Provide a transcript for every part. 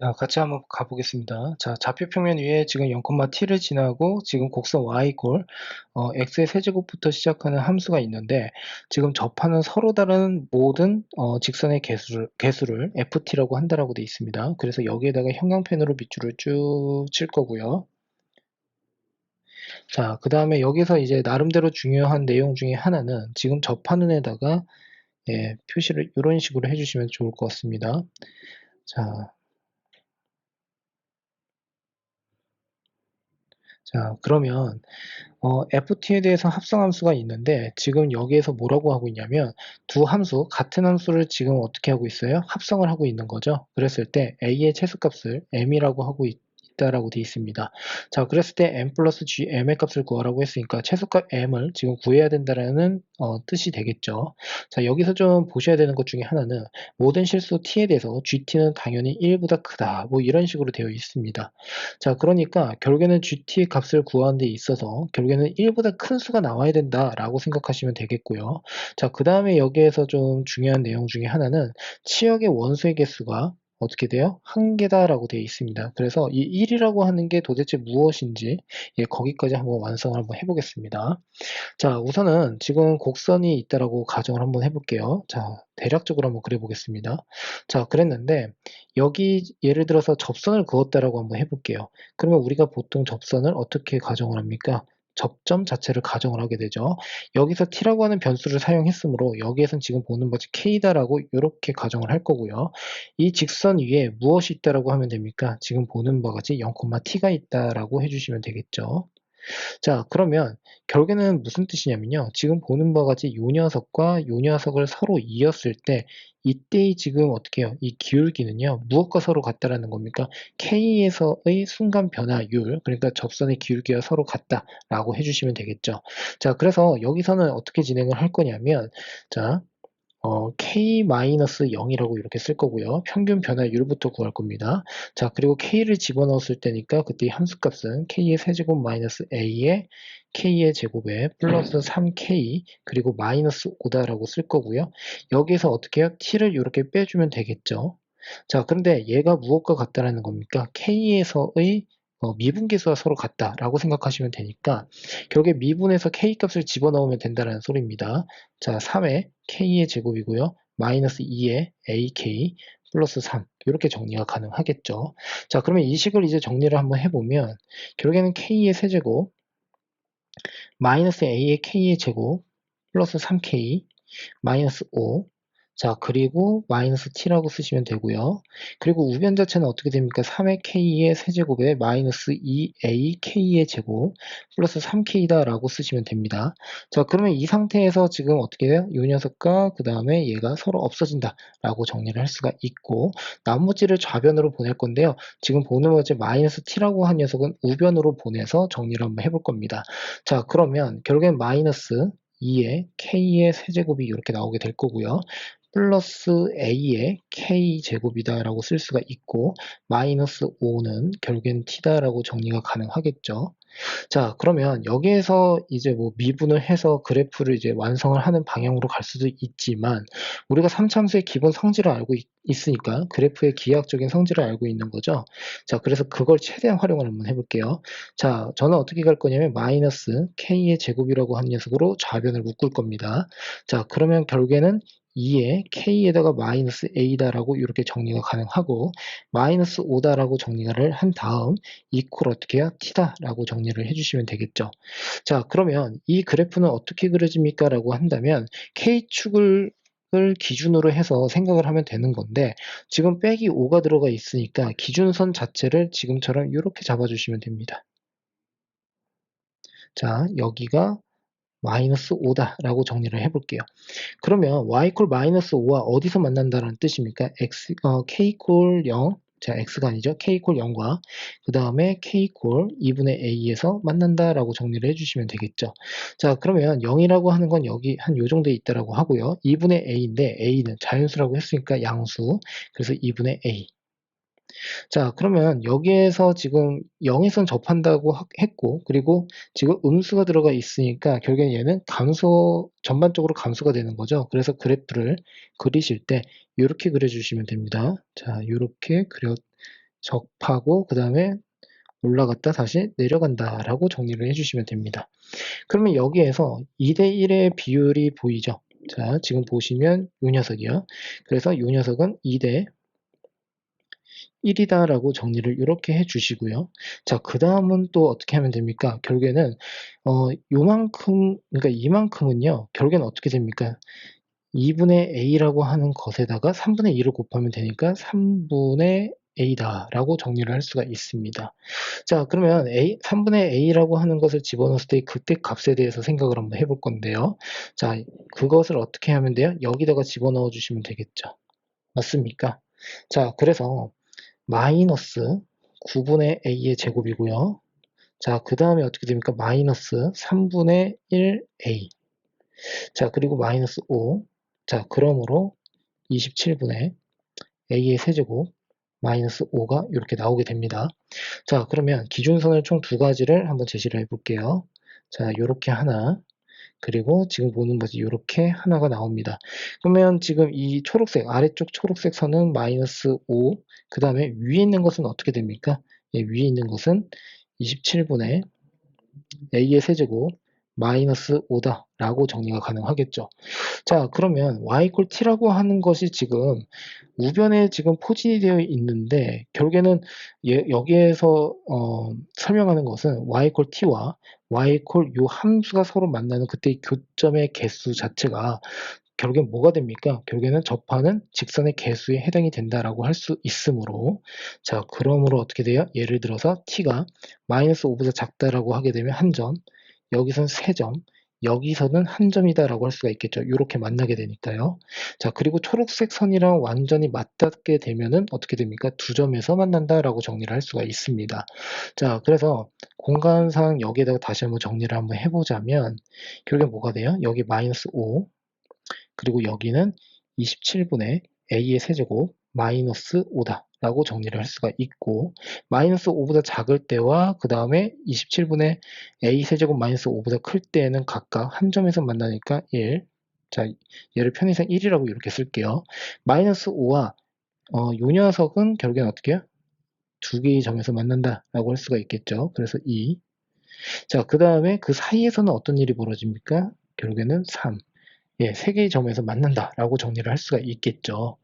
자, 같이 한번 가보겠습니다. 자, 좌표 평면 위에 지금 0,t를 지나고 지금 곡선 y꼴 x의 세제곱부터 시작하는 함수가 있는데 지금 접하는 서로 다른 모든 직선의 개수를 ft라고 한다라고 되어 있습니다. 그래서 여기에다가 형광펜으로 밑줄을 쭉 칠 거고요. 자, 그 다음에 여기서 이제 나름대로 중요한 내용 중에 하나는 지금 접하는 에다가 표시를 이런 식으로 해주시면 좋을 것 같습니다. 자, 그러면 ft에 대해서 합성함수가 있는데 지금 여기에서 뭐라고 하고 있냐면 두 함수, 같은 함수를 지금 어떻게 하고 있어요? 합성을 하고 있는 거죠. 그랬을 때 a의 최소값을 m이라고 하고 있다라고 되어 있습니다. 자, 그랬을 때 m 플러스 g, m의 값을 구하라고 했으니까 최소값 m을 지금 구해야 된다라는 뜻이 되겠죠. 자, 여기서 좀 보셔야 되는 것 중에 하나는 모든 실수 t에 대해서 gt는 당연히 1보다 크다. 뭐 이런 식으로 되어 있습니다. 자, 그러니까 결국에는 GT의 값을 구하는 데 있어서 결국에는 1보다 큰 수가 나와야 된다라고 생각하시면 되겠고요. 자, 그 다음에 여기에서 좀 중요한 내용 중에 하나는 치역의 원소의 개수가 어떻게 돼요? 한 개다라고 되어 있습니다. 그래서 이 1이라고 하는 게 도대체 무엇인지 거기까지 한번 완성을 한번 해보겠습니다. 자, 우선은 지금 곡선이 있다라고 가정을 한번 해볼게요. 자, 대략적으로 한번 그려보겠습니다. 자, 그랬는데 여기 예를 들어서 접선을 그었다라고 한번 해볼게요. 그러면 우리가 보통 접선을 어떻게 가정을 합니까? 접점 자체를 가정을 하게 되죠. 여기서 t라고 하는 변수를 사용했으므로 여기에선 지금 보는 바지 k다라고 이렇게 가정을 할 거고요. 이 직선 위에 무엇이 있다라고 하면 됩니까? 지금 보는 바같이 0,t가 있다라고 해주시면 되겠죠. 자, 그러면 결국에는 무슨 뜻이냐면요. 지금 보는 바와 같이 요 녀석과 요 녀석을 서로 이었을 때 이때의 지금 어떻게 해요? 이 기울기는요. 무엇과 서로 같다라는 겁니까? K에서의 순간 변화율, 그러니까 접선의 기울기와 서로 같다라고 해주시면 되겠죠. 자, 그래서 여기서는 어떻게 진행을 할 거냐면, 자, k-0이라고 이렇게 쓸 거고요. 평균 변화율부터 구할 겁니다. 자, 그리고 k를 집어넣었을 때니까 그때 함수값은 k의 세제곱 마이너스 a의 k의 제곱에 플러스 3k 그리고 마이너스 5다라고 쓸 거고요. 여기에서 어떻게 해요? t를 이렇게 빼주면 되겠죠. 자, 그런데 얘가 무엇과 같다라는 겁니까? k에서의 미분계수와 서로 같다라고 생각하시면 되니까 결국에 미분에서 k값을 집어넣으면 된다는 소리입니다. 자, 3의 k의 제곱이고요. 마이너스 2의 ak 플러스 3 이렇게 정리가 가능하겠죠. 자, 그러면 이 식을 이제 정리를 한번 해보면 결국에는 k의 세제곱 마이너스 a의 k의 제곱 플러스 3k 마이너스 5 자, 그리고 마이너스 t라고 쓰시면 되고요. 그리고 우변 자체는 어떻게 됩니까? 3의 k의 세제곱에 마이너스 2ak의 제곱 플러스 3k다라고 쓰시면 됩니다. 자, 그러면 이 상태에서 지금 어떻게 돼요? 이 녀석과 그 다음에 얘가 서로 없어진다라고 정리를 할 수가 있고 나머지를 좌변으로 보낼 건데요. 지금 보는 것처럼 마이너스 t라고 한 녀석은 우변으로 보내서 정리를 한번 해볼 겁니다. 자, 그러면 결국엔 마이너스 2의 k의 세제곱이 이렇게 나오게 될 거고요. 플러스 a의 k제곱이다라고 쓸 수가 있고 마이너스 5는 결국엔 t다라고 정리가 가능하겠죠. 자, 그러면 여기에서 이제 뭐 미분을 해서 그래프를 이제 완성을 하는 방향으로 갈 수도 있지만 우리가 3참수의 기본 성질을 알고 있으니까 그래프의 기하학적인 성질을 알고 있는 거죠. 자, 그래서 그걸 최대한 활용을 한번 해볼게요. 자, 저는 어떻게 갈 거냐면 마이너스 k의 제곱이라고 한 녀석으로 좌변을 묶을 겁니다. 자, 그러면 결국에는 2에 k에다가 마이너스 a다라고 이렇게 정리가 가능하고 마이너스 5다라고 정리를 한 다음 이퀄 어떻게 해요? t다라고 정리를 해주시면 되겠죠. 자, 그러면 이 그래프는 어떻게 그려집니까? 라고 한다면 k축을 기준으로 해서 생각을 하면 되는 건데 지금 빼기 5가 들어가 있으니까 기준선 자체를 지금처럼 이렇게 잡아주시면 됩니다. 자, 여기가 마이너스 5다라고 정리를 해볼게요. 그러면 y 콜 마이너스 5와 어디서 만난다는 뜻입니까? k 콜 0, 자, x가 아니죠. k 콜 0과 그 다음에 k 콜 2분의 a에서 만난다라고 정리를 해주시면 되겠죠. 자, 그러면 0이라고 하는 건 여기 한 요 정도에 있다라고 하고요. 2분의 a인데 a는 자연수라고 했으니까 양수, 그래서 2분의 a. 자, 그러면 여기에서 지금 0에선 접한다고 했고, 그리고 지금 음수가 들어가 있으니까 결국엔 얘는 전반적으로 감소가 되는 거죠. 그래서 그래프를 그리실 때 이렇게 그려주시면 됩니다. 자, 이렇게 접하고 그 다음에 올라갔다 다시 내려간다 라고 정리를 해주시면 됩니다. 그러면 여기에서 2대1의 비율이 보이죠? 자, 지금 보시면 요 녀석이요. 그래서 요 녀석은 2대 1이다 라고 정리를 이렇게 해주시고요. 자, 그 다음은 또 어떻게 하면 됩니까? 결국에는 요만큼, 그러니까 이만큼은요, 결국에는 어떻게 됩니까? 2분의 a라고 하는 것에다가 3분의 2를 곱하면 되니까 3분의 a다 라고 정리를 할 수가 있습니다. 자, 그러면 3분의 a라고 하는 것을 집어넣었을 때 그때 값에 대해서 생각을 한번 해볼 건데요. 자, 그것을 어떻게 하면 돼요? 여기다가 집어넣어 주시면 되겠죠. 맞습니까? 자, 그래서 마이너스 9분의 a의 제곱이고요. 자, 그 다음에 어떻게 됩니까? 마이너스 3분의 1a. 자, 그리고 마이너스 5. 자, 그러므로 27분의 a의 세제곱 마이너스 5가 이렇게 나오게 됩니다. 자, 그러면 기준선을 총 두 가지를 한번 제시를 해볼게요. 자, 요렇게 하나, 그리고 지금 보는 것이 이렇게 하나가 나옵니다. 그러면 지금 이 초록색, 아래쪽 초록색 선은 마이너스 5, 그 다음에 위에 있는 것은 어떻게 됩니까? 예, 위에 있는 것은 27분의 a의 세제곱 마이너스 5다 라고 정리가 가능하겠죠. 자, 그러면 y 콜 t라고 하는 것이 지금 우변에 지금 포진이 되어 있는데 결국에는 여기에서 설명하는 것은 y 콜 t와 y 콜 요 함수가 서로 만나는 그때의 교점의 개수 자체가 결국엔 뭐가 됩니까? 결국에는 접하는 직선의 개수에 해당이 된다라고 할 수 있으므로, 자, 그러므로 어떻게 돼요? 예를 들어서 t가 마이너스 5보다 작다라고 하게 되면 한 점, 여기선 3점, 여기서는 한 점이다라고 할 수가 있겠죠. 이렇게 만나게 되니까요. 자, 그리고 초록색 선이랑 완전히 맞닿게 되면은 어떻게 됩니까? 두 점에서 만난다라고 정리를 할 수가 있습니다. 자, 그래서 공간상 여기에다가 다시 한번 정리를 한번 해보자면 결국에 뭐가 돼요? 여기 마이너스 5, 그리고 여기는 27분의 a의 세제곱 마이너스 5다 라고 정리를 할 수가 있고, 마이너스 5보다 작을 때와 그 다음에 27분의 a 세제곱 마이너스 5보다 클 때에는 각각 한 점에서 만나니까 1. 자, 얘를 편의상 1이라고 이렇게 쓸게요. 마이너스 5와 요 녀석은 결국엔 어떻게 해요? 두 개의 점에서 만난다라고 할 수가 있겠죠. 그래서 2. 자, 그 다음에 그 사이에서는 어떤 일이 벌어집니까? 결국에는 3. 예, 세 개의 점에서 만난다라고 정리를 할 수가 있겠죠.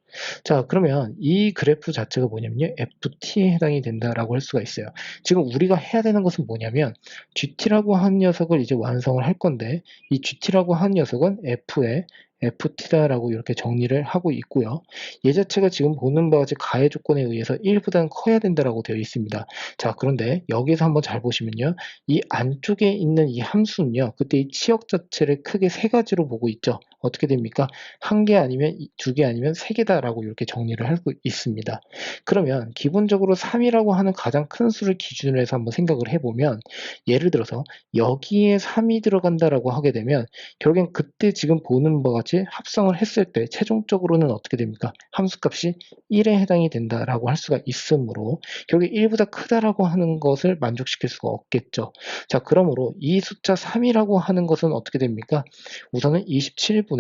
자, 그러면 이 그래프 자체가 뭐냐면요, FT에 해당이 된다라고 할 수가 있어요. 지금 우리가 해야 되는 것은 뭐냐면 GT라고 한 녀석을 이제 완성을 할 건데, 이 GT라고 한 녀석은 F에 FT다라고 이렇게 정리를 하고 있고요. 얘 자체가 지금 보는 바와 같이 가해 조건에 의해서 1보다는 커야 된다라고 되어 있습니다. 자, 그런데 여기서 한번 잘 보시면요, 이 안쪽에 있는 이 함수는요, 그때 이 치역 자체를 크게 세 가지로 보고 있죠. 어떻게 됩니까? 한 개 아니면 두 개 아니면 세 개다라고 이렇게 정리를 하고 있습니다. 그러면 기본적으로 3이라고 하는 가장 큰 수를 기준으로 해서 한번 생각을 해보면, 예를 들어서 여기에 3이 들어간다라고 하게 되면 결국엔 그때 지금 보는 바와 같이 합성을 했을 때 최종적으로는 어떻게 됩니까? 함수값이 1에 해당이 된다라고 할 수가 있으므로 결국에 1보다 크다라고 하는 것을 만족시킬 수가 없겠죠. 자, 그러므로 이 숫자 3이라고 하는 것은 어떻게 됩니까? 우선은 27분의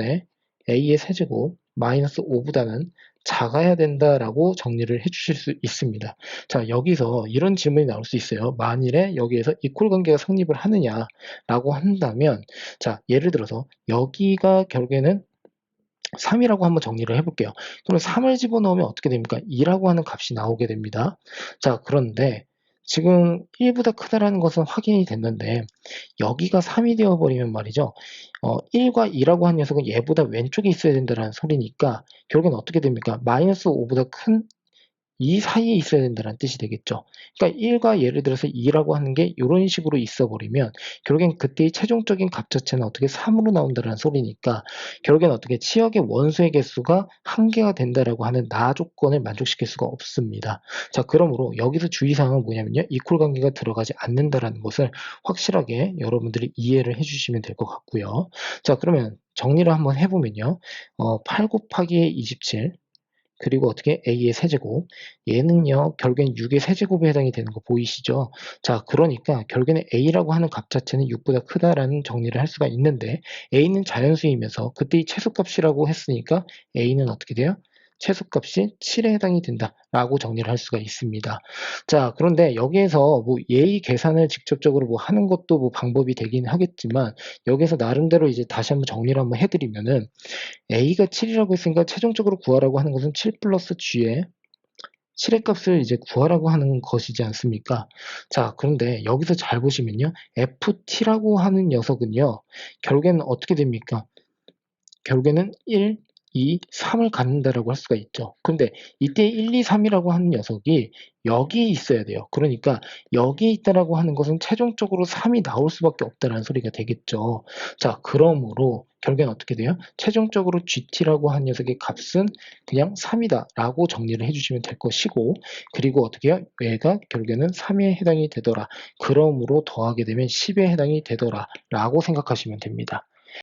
a의 세제곱 마이너스 5보다는 작아야 된다라고 정리를 해주실 수 있습니다. 자, 여기서 이런 질문이 나올 수 있어요. 만일에 여기에서 이퀄 관계가 성립을 하느냐라고 한다면, 자, 예를 들어서 여기가 결국에는 3이라고 한번 정리를 해볼게요. 그럼 3을 집어넣으면 어떻게 됩니까? 2라고 하는 값이 나오게 됩니다. 자, 그런데 지금 1보다 크다라는 것은 확인이 됐는데 여기가 3이 되어버리면 말이죠. 1과 2라고 한 녀석은 얘보다 왼쪽에 있어야 된다는 소리니까 결국엔 어떻게 됩니까? 마이너스 5보다 큰 이 사이에 있어야 된다는 뜻이 되겠죠. 그러니까 1과 예를 들어서 2라고 하는 게 이런 식으로 있어 버리면 결국엔 그때의 최종적인 값 자체는 어떻게 3으로 나온다는 소리니까 결국엔 어떻게 치역의 원소의 개수가 한 개가 된다라고 하는 나 조건을 만족시킬 수가 없습니다. 자, 그러므로 여기서 주의사항은 뭐냐면요, 이퀄 관계가 들어가지 않는다라는 것을 확실하게 여러분들이 이해를 해주시면 될 것 같고요. 자, 그러면 정리를 한번 해보면요, 8 곱하기 27 그리고 어떻게 a의 세제곱, 얘는요 결국엔 6의 세제곱에 해당이 되는 거 보이시죠? 자, 그러니까 결국에는 a라고 하는 값 자체는 6보다 크다라는 정리를 할 수가 있는데 a는 자연수이면서 그때 이 최소값이라고 했으니까 a는 어떻게 돼요? 최소값이 7에 해당이 된다라고 정리를 할 수가 있습니다. 자, 그런데 여기에서 뭐 예의 계산을 직접적으로 뭐 하는 것도 뭐 방법이 되긴 하겠지만 여기서 나름대로 이제 다시 한번 정리를 한번 해드리면은 A가 7이라고 했으니까 최종적으로 구하라고 하는 것은 7 플러스 G에 7의 값을 이제 구하라고 하는 것이지 않습니까? 자, 그런데 여기서 잘 보시면요. FT라고 하는 녀석은요. 결국에는 어떻게 됩니까? 결국에는 1, 2, 3을 갖는다라고 할 수가 있죠. 그런데 이때 1, 2, 3이라고 하는 녀석이 여기 있어야 돼요. 그러니까 여기 있다라고 하는 것은 최종적으로 3이 나올 수밖에 없다라는 소리가 되겠죠. 자, 그러므로 결국엔 어떻게 돼요? 최종적으로 GT라고 한 녀석의 값은 그냥 3이다라고 정리를 해주시면 될 것이고, 그리고 어떻게 해요? 얘가 결국에는 3에 해당이 되더라. 그러므로 더하게 되면 10에 해당이 되더라라고 생각하시면 됩니다.